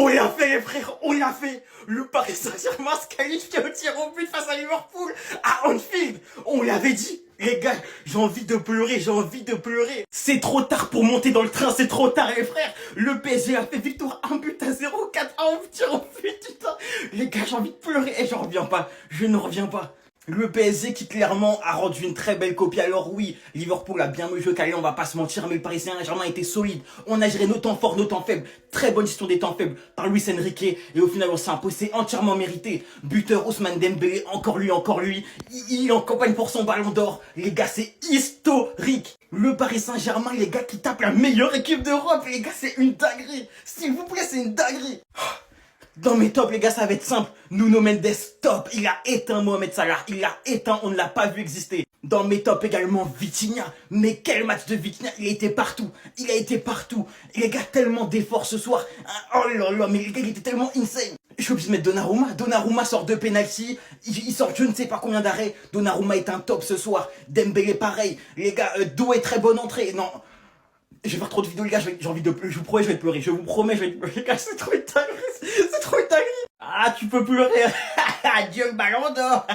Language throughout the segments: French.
On l'a fait les frères, on l'a fait. Le Paris Saint-Germain se qualifie au tir au but face à Liverpool à Anfield. On l'avait dit. Les gars, j'ai envie de pleurer, j'ai envie de pleurer. C'est trop tard pour monter dans le train, c'est trop tard les frères. Le PSG a fait victoire 1-0, 4-1 au tir au but, putain. Les gars, j'ai envie de pleurer et j'en reviens pas. Je ne reviens pas. Le PSG qui clairement a rendu une très belle copie. Alors oui, Liverpool a bien mieux joué qu'Alli, on va pas se mentir, mais le Paris Saint-Germain était solide. On a géré nos temps forts, nos temps faibles. Très bonne gestion des temps faibles par Luis Enrique. Et au final, on s'est imposé entièrement mérité. Buteur Ousmane Dembélé, encore lui. Il est en campagne pour son ballon d'or. Les gars, c'est historique. Le Paris Saint-Germain, les gars, qui tape la meilleure équipe d'Europe. Les gars, c'est une dinguerie. S'il vous plaît, c'est une dinguerie. Dans mes tops, les gars, ça va être simple. Nuno Mendes, top. Il a éteint Mohamed Salah. Il l'a éteint, on ne l'a pas vu exister. Dans mes tops également, Vitinha. Mais quel match de Vitinha. Il a été partout. Il a été partout. Et les gars, tellement d'efforts ce soir. Oh là là, mais les gars, il était tellement insane. Je suis obligé de mettre Donnarumma. Donnarumma sort de penalty. Il sort je ne sais pas combien d'arrêts. Donnarumma est un top ce soir. Dembélé pareil. Les gars, Doué très bonne entrée. Non. Je vais faire trop de vidéos les gars, j'ai envie de pleurer, je vous promets je vais pleurer, je vous promets je vais pleurer les gars, c'est trop une dinguerie, c'est trop une dinguerie. Ah tu peux pleurer, adieu le ballon d'or.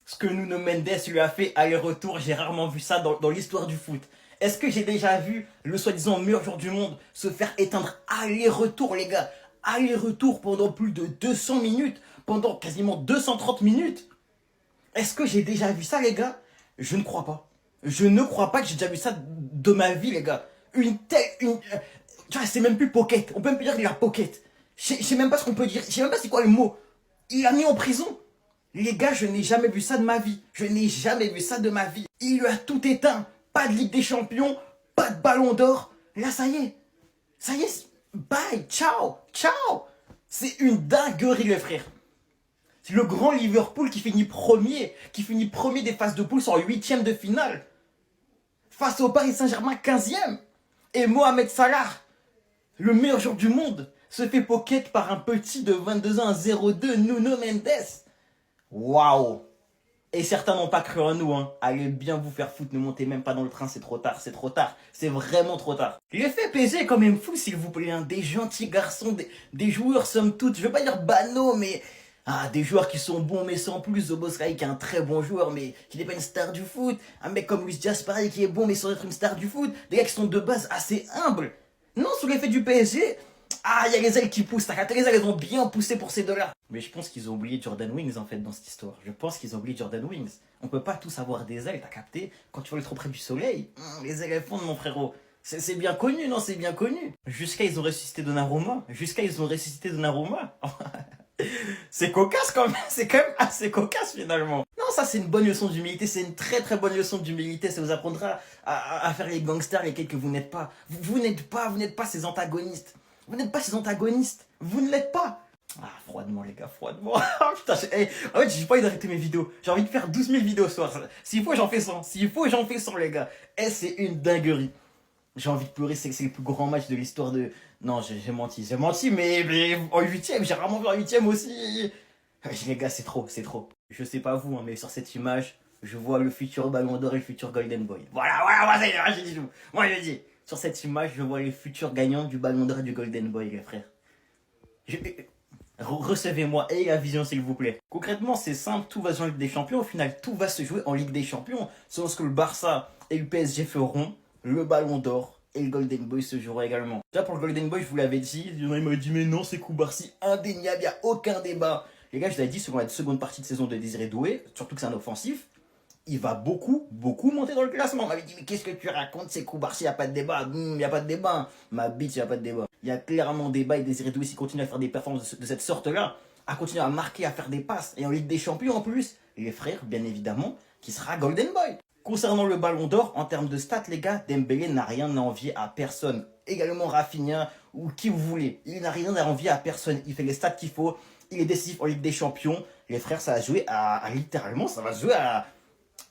Ce que Nuno Mendes lui a fait aller-retour, j'ai rarement vu ça dans l'histoire du foot. Est-ce que j'ai déjà vu le soi-disant meilleur joueur du monde se faire éteindre aller-retour les gars, aller-retour pendant plus de 200 minutes, pendant quasiment 230 minutes. Est-ce que j'ai déjà vu ça les gars? Je ne crois pas. Je ne crois pas que j'ai déjà vu ça de ma vie les gars. Tu vois, c'est même plus pocket. On peut même plus dire qu'il a pocket. Je sais même pas ce qu'on peut dire. Je sais même pas c'est quoi le mot. Il l'a mis en prison. Les gars, je n'ai jamais vu ça de ma vie. Je n'ai jamais vu ça de ma vie. Il lui a tout éteint. Pas de Ligue des Champions. Pas de Ballon d'Or. Là, ça y est. Ça y est. Bye. Ciao. Ciao. C'est une dinguerie, les frères. C'est le grand Liverpool qui finit premier. Qui finit premier des phases de poule en 8e de finale. Face au Paris Saint-Germain 15e. Et Mohamed Salah, le meilleur joueur du monde, se fait pocket par un petit de 22 ans, 0-2, Nuno Mendes. Waouh. Et certains n'ont pas cru en nous, hein. Allez bien vous faire foutre, ne montez même pas dans le train, c'est trop tard, c'est trop tard. C'est vraiment trop tard. L'effet PSG est quand même fou, s'il vous plaît, hein. Des gentils garçons, des joueurs somme toute, je veux pas dire banaux, mais... Ah, des joueurs qui sont bons, mais sans plus. Szoboszlai qui est un très bon joueur, mais qui n'est pas une star du foot. Un mec comme Luis Diaz, pareil, qui est bon, mais sans être une star du foot. Des gars qui sont de base assez humbles. Non, sous l'effet du PSG, ah, il y a les ailes qui poussent. Les ailes, elles ont bien poussé pour ces deux-là. Mais je pense qu'ils ont oublié Jordan Wings, en fait, dans cette histoire. Je pense qu'ils ont oublié Jordan Wings. On peut pas tous avoir des ailes, t'as capté? Quand tu vas trop près du soleil, les ailes, elles fondent, mon frérot. C'est bien connu, non? C'est bien connu. Jusqu'à ils ont ressuscité Donnarumma. C'est cocasse quand même, c'est quand même assez cocasse finalement. Non, ça c'est une bonne leçon d'humilité, c'est une très très bonne leçon d'humilité, ça vous apprendra à faire les gangsters, lesquels que vous n'êtes pas. Vous n'êtes pas ces antagonistes. Vous n'êtes pas ces antagonistes, vous ne l'êtes pas. Ah, froidement les gars, froidement. Putain, en fait j'ai pas envie d'arrêter mes vidéos, j'ai envie de faire 12 000 vidéos ce soir. S'il faut j'en fais 100, s'il faut j'en fais 100 les gars. Et c'est une dinguerie. J'ai envie de pleurer, c'est le plus grand match de l'histoire de... Non, j'ai menti, mais en 8ème, j'ai rarement vu en 8ème aussi. Les gars, c'est trop. Je sais pas vous, hein, mais sur cette image, je vois le futur Ballon d'Or et le futur Golden Boy. Voilà, j'ai dit tout. Moi, je dis. Sur cette image, je vois les futurs gagnants du Ballon d'Or et du Golden Boy, les frères. Recevez-moi et la vision, s'il vous plaît. Concrètement, c'est simple, tout va se jouer en Ligue des Champions. Au final, tout va se jouer en Ligue des Champions. Selon ce que le Barça et le PSG feront, le Ballon d'Or et le Golden Boy se jouera également. Déjà pour le Golden Boy, je vous l'avais dit, il m'a dit mais non, c'est Koubarsi, indéniable, il n'y a aucun débat. Les gars, je l'avais dit, selon la seconde partie de saison de Désiré Doué, surtout que c'est un offensif, il va beaucoup monter dans le classement. On m'avait dit mais qu'est-ce que tu racontes, c'est Koubarsi, il n'y a pas de débat. Il n'y a pas de débat, ma bitch, il n'y a pas de débat. Il y a clairement débat et Désiré Doué, s'il continue à faire des performances de cette sorte-là, à continuer à marquer, à faire des passes, et en Ligue des Champions en plus, les frères, bien évidemment, qui sera Golden Boy. Concernant le Ballon d'Or, en termes de stats, les gars, Dembélé n'a rien à envier à personne. Également Rafinha, ou qui vous voulez. Il n'a rien à envier à personne. Il fait les stats qu'il faut. Il est décisif en Ligue des Champions. Les frères, ça va jouer à littéralement, ça va jouer à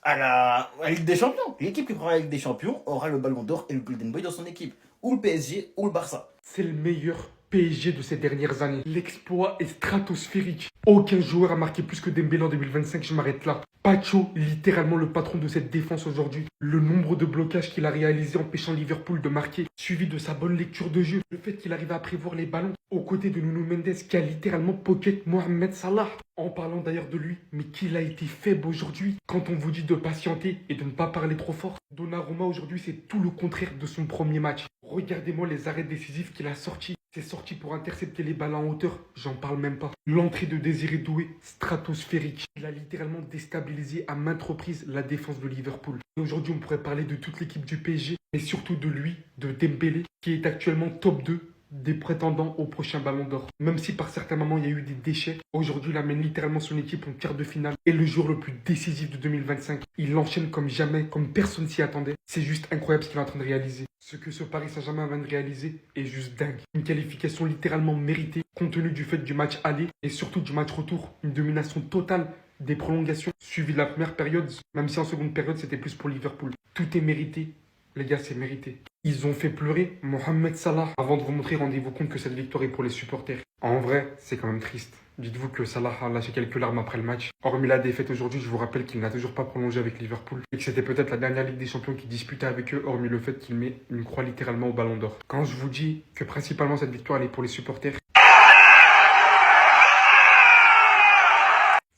la Ligue des Champions. L'équipe qui prendra la Ligue des Champions aura le Ballon d'Or et le Golden Boy dans son équipe. Ou le PSG, ou le Barça. C'est le meilleur PSG de ces dernières années. L'exploit est stratosphérique. Aucun joueur a marqué plus que Dembélé en 2025, je m'arrête là. Pacho, littéralement le patron de cette défense aujourd'hui. Le nombre de blocages qu'il a réalisé empêchant Liverpool de marquer, suivi de sa bonne lecture de jeu. Le fait qu'il arrive à prévoir les ballons, aux côtés de Nuno Mendes qui a littéralement pocket Mohamed Salah. En parlant d'ailleurs de lui, mais qu'il a été faible aujourd'hui. Quand on vous dit de patienter et de ne pas parler trop fort, Donnarumma aujourd'hui c'est tout le contraire de son premier match. Regardez-moi les arrêts décisifs qu'il a sortis. C'est sorti pour intercepter les balles en hauteur, j'en parle même pas. L'entrée de Désiré Doué, stratosphérique. Il a littéralement déstabilisé à maintes reprises la défense de Liverpool. Et aujourd'hui, on pourrait parler de toute l'équipe du PSG, mais surtout de lui, de Dembélé, qui est actuellement top 2 des prétendants au prochain Ballon d'Or. Même si par certains moments il y a eu des déchets, aujourd'hui il amène littéralement son équipe en quart de finale et le joueur le plus décisif de 2025. Il l'enchaîne comme jamais, comme personne s'y attendait. C'est juste incroyable ce qu'il est en train de réaliser. Ce que ce Paris Saint-Germain vient de réaliser est juste dingue. Une qualification littéralement méritée compte tenu du fait du match aller et surtout du match retour. Une domination totale des prolongations suivies de la première période, même si en seconde période c'était plus pour Liverpool. Tout est mérité. Les gars, c'est mérité. Ils ont fait pleurer Mohamed Salah. Avant de vous montrer, rendez-vous compte que cette victoire est pour les supporters. En vrai, c'est quand même triste. Dites-vous que Salah a lâché quelques larmes après le match. Hormis la défaite aujourd'hui, je vous rappelle qu'il n'a toujours pas prolongé avec Liverpool. Et que c'était peut-être la dernière Ligue des Champions qu'il disputait avec eux, hormis le fait qu'il met une croix littéralement au Ballon d'Or. Quand je vous dis que principalement cette victoire elle est pour les supporters,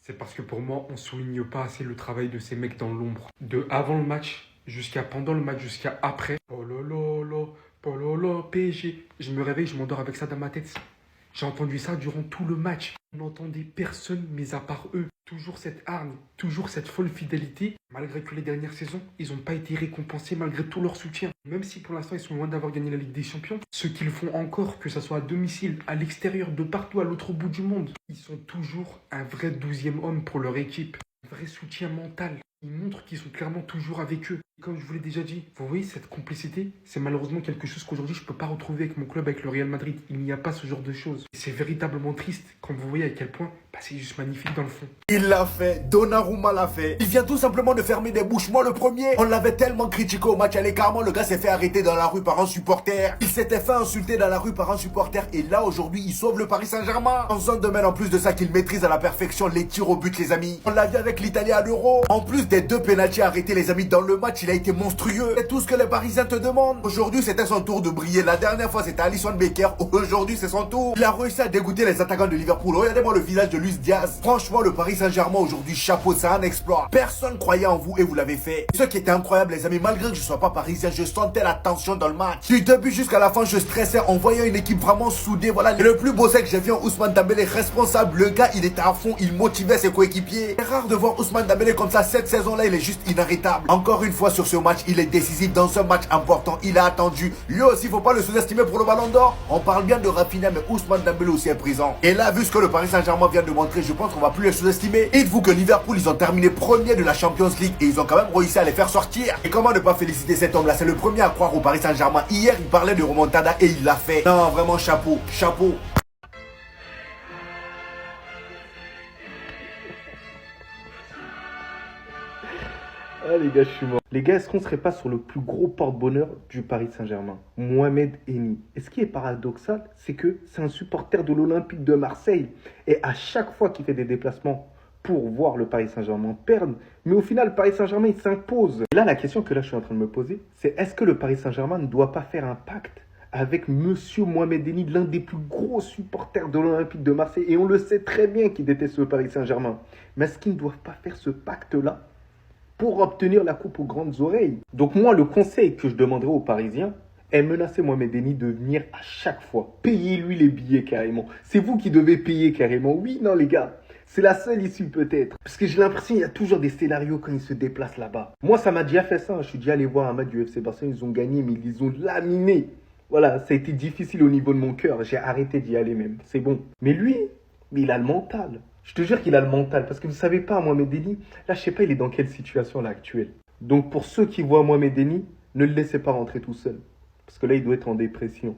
c'est parce que pour moi, on ne souligne pas assez le travail de ces mecs dans l'ombre. De avant le match jusqu'à pendant le match, jusqu'à après. Oh là là, PSG. Je me réveille, je m'endors avec ça dans ma tête. J'ai entendu ça durant tout le match. On n'entendait personne, mis à part eux. Toujours cette hargne, toujours cette folle fidélité. Malgré que les dernières saisons, ils n'ont pas été récompensés malgré tout leur soutien. Même si pour l'instant, ils sont loin d'avoir gagné la Ligue des Champions, ce qu'ils font encore, que ce soit à domicile, à l'extérieur, de partout, à l'autre bout du monde, ils sont toujours un vrai 12e homme pour leur équipe. Un vrai soutien mental. Ils montrent qu'ils sont clairement toujours avec eux. Et comme je vous l'ai déjà dit, vous voyez, cette complicité, c'est malheureusement quelque chose qu'aujourd'hui je ne peux pas retrouver avec mon club, avec le Real Madrid. Il n'y a pas ce genre de choses. Et c'est véritablement triste quand vous voyez à quel point c'est juste magnifique dans le fond. Il l'a fait, Donnarumma l'a fait. Il vient tout simplement de fermer des bouches. Moi le premier, on l'avait tellement critiqué au match aller. Carrément le gars s'est fait arrêter dans la rue par un supporter. Il s'était fait insulter dans la rue par un supporter. Et là aujourd'hui, il sauve le Paris Saint-Germain. En zone de main, en plus de ça, qu'il maîtrise à la perfection les tirs au but, les amis. On l'a vu avec l'Italie à l'Euro. En plus des 2 pénaltys arrêtés, les amis, dans le match, il a été monstrueux. C'est tout ce que les Parisiens te demandent. Aujourd'hui, c'était son tour de briller. La dernière fois, c'était Alisson Becker. Aujourd'hui, c'est son tour. Il a réussi à dégoûter les attaquants de Liverpool. Regardez-moi le visage de Luis Diaz. Franchement, le Paris Saint-Germain aujourd'hui, chapeau, c'est un exploit. Personne croyait en vous et vous l'avez fait. Ce qui était incroyable, les amis, malgré que je ne sois pas parisien, je sentais la tension dans le match. Du début jusqu'à la fin, je stressais en voyant une équipe vraiment soudée. Voilà, et le plus beau, c'est que j'ai vu Ousmane Dembélé responsable. Le gars, il était à fond, il motivait ses coéquipiers. C'est rare de voir Ousmane Dembélé comme ça. Cette saison-là, il est juste inarrêtable. Encore une fois, sur ce match, il est décisif dans un match important. Il a attendu. Lui aussi, faut pas le sous-estimer pour le Ballon d'Or. On parle bien de Rafinha, mais Ousmane Dembélé aussi est présent. Et là, vu ce que le Paris Saint-Germain vient de montrer, je pense qu'on va plus les sous-estimer. Dites-vous que Liverpool, ils ont terminé premier de la Champions League et ils ont quand même réussi à les faire sortir. Et comment ne pas féliciter cet homme-là? C'est le premier à croire au Paris Saint-Germain. Hier, il parlait de remontada et il l'a fait. Non, vraiment chapeau, chapeau. Ah les gars, je suis mort. Les gars, est-ce qu'on serait pas sur le plus gros porte-bonheur du Paris Saint-Germain? Mohamed Eni. Et ce qui est paradoxal, c'est que c'est un supporter de l'Olympique de Marseille. Et à chaque fois qu'il fait des déplacements pour voir le Paris Saint-Germain perdre, mais au final, le Paris Saint-Germain, il s'impose. Et là, la question que là, je suis en train de me poser, c'est est-ce que le Paris Saint-Germain ne doit pas faire un pacte avec Monsieur Mohamed Eni, l'un des plus gros supporters de l'Olympique de Marseille? Et on le sait très bien qu'il déteste le Paris Saint-Germain. Mais est-ce qu'ils ne doivent pas faire ce pacte-là pour obtenir la coupe aux grandes oreilles? Donc moi, le conseil que je demanderais aux Parisiens est menacer Mohamed Eni de venir à chaque fois. Payez-lui les billets carrément. C'est vous qui devez payer carrément. Oui, non les gars, c'est la seule issue peut-être. Parce que j'ai l'impression qu'il y a toujours des scénarios quand ils se déplacent là-bas. Moi, ça m'a déjà fait ça. Je suis déjà allé voir un match du FC Barcelone. Ils ont gagné, mais ils ont laminé. Voilà, ça a été difficile au niveau de mon cœur. J'ai arrêté d'y aller même. C'est bon. Mais lui, il a le mental. Je te jure qu'il a le mental. Parce que vous savez pas, Mohamed Eni, là, je sais pas, il est dans quelle situation là actuelle. Donc, pour ceux qui voient Mohamed Eni, ne le laissez pas rentrer tout seul. Parce que là, il doit être en dépression.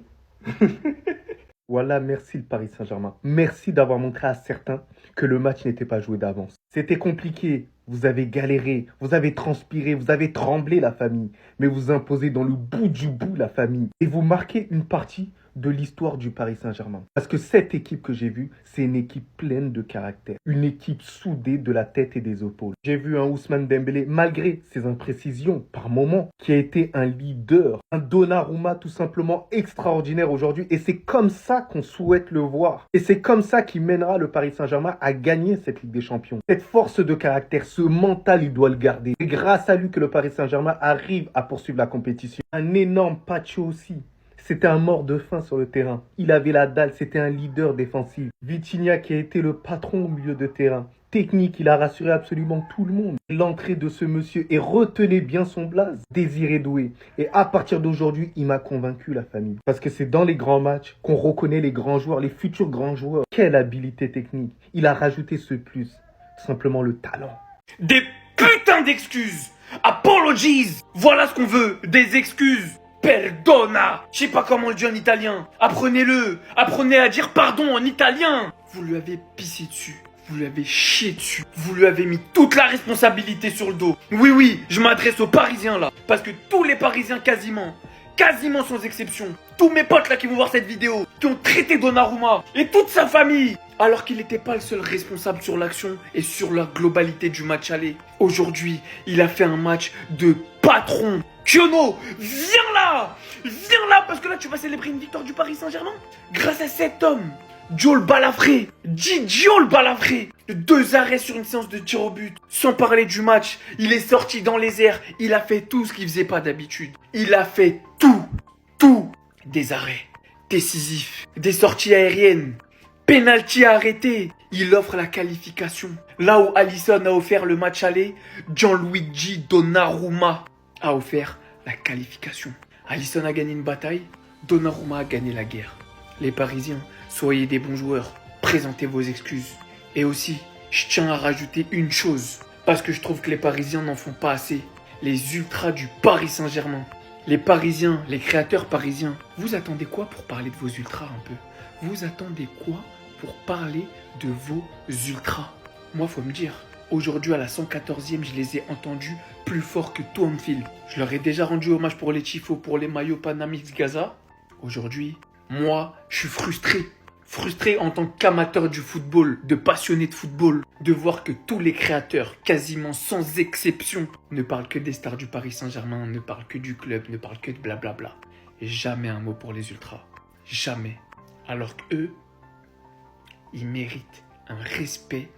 Voilà, merci le Paris Saint-Germain. Merci d'avoir montré à certains que le match n'était pas joué d'avance. C'était compliqué. Vous avez galéré, vous avez transpiré, vous avez tremblé la famille. Mais vous imposez dans le bout du bout la famille. Et vous marquez une partie de l'histoire du Paris Saint-Germain. Parce que cette équipe que j'ai vue, c'est une équipe pleine de caractère. Une équipe soudée de la tête et des épaules. J'ai vu un Ousmane Dembélé, malgré ses imprécisions par moments, qui a été un leader. Un Donnarumma tout simplement extraordinaire aujourd'hui. Et c'est comme ça qu'on souhaite le voir. Et c'est comme ça qu'il mènera le Paris Saint-Germain à gagner cette Ligue des Champions. Cette force de caractère, ce mental, il doit le garder. C'est grâce à lui que le Paris Saint-Germain arrive à poursuivre la compétition. Un énorme Pacho aussi. C'était un mort de faim sur le terrain. Il avait la dalle, c'était un leader défensif. Vitinha qui a été le patron au milieu de terrain. Technique, il a rassuré absolument tout le monde. L'entrée de ce monsieur, et retenez bien son blaze, Désiré Doué. Et à partir d'aujourd'hui, il m'a convaincu, la famille. Parce que c'est dans les grands matchs qu'on reconnaît les grands joueurs, les futurs grands joueurs. Quelle habilité technique. Il a rajouté ce plus, simplement le talent. Des putains d'excuses. Apologies. Voilà ce qu'on veut. Des excuses. Perdona. Je sais pas comment on le dit en italien. Apprenez-le. Apprenez à dire pardon en italien. Vous lui avez pissé dessus. Vous lui avez chié dessus. Vous lui avez mis toute la responsabilité sur le dos. Oui, je m'adresse aux Parisiens là. Parce que tous les Parisiens quasiment sans exception, tous mes potes là qui vont voir cette vidéo, qui ont traité Donnarumma et toute sa famille, alors qu'il n'était pas le seul responsable sur l'action et sur la globalité du match aller. Aujourd'hui, il a fait un match de patron. Kiono, viens là, parce que là tu vas célébrer une victoire du Paris Saint-Germain grâce à cet homme. Diol Balafré, Diol Balafré, 2 arrêts sur une séance de tir au but. Sans parler du match, il est sorti dans les airs, il a fait tout ce qu'il faisait pas d'habitude. Il a fait tout. Des arrêts décisifs, des sorties aériennes, penalty arrêté. Il offre la qualification. Là où Alisson a offert le match aller, Gianluigi Donnarumma a offert la qualification. Alisson a gagné une bataille, Donnarumma a gagné la guerre. Les Parisiens, soyez des bons joueurs, présentez vos excuses. Et aussi, je tiens à rajouter une chose, parce que je trouve que les Parisiens n'en font pas assez. Les ultras du Paris Saint-Germain. Les Parisiens, les créateurs parisiens, vous attendez quoi pour parler de vos ultras un peu? Vous attendez quoi pour parler de vos ultras? Moi, faut me dire, aujourd'hui à la 114e, je les ai entendus plus fort que tout Anfield. Je leur ai déjà rendu hommage pour les tifos, pour les maillots Panamix Gaza. Aujourd'hui, moi, je suis frustré en tant qu'amateur du football, de passionné de football, de voir que tous les créateurs, quasiment sans exception, ne parlent que des stars du Paris Saint-Germain, ne parlent que du club, ne parlent que de blablabla. Et jamais un mot pour les ultras. Jamais. Alors qu'eux, ils méritent un respect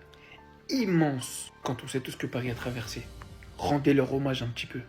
immense quand on sait tout ce que Paris a traversé. Rendez leur hommage un petit peu.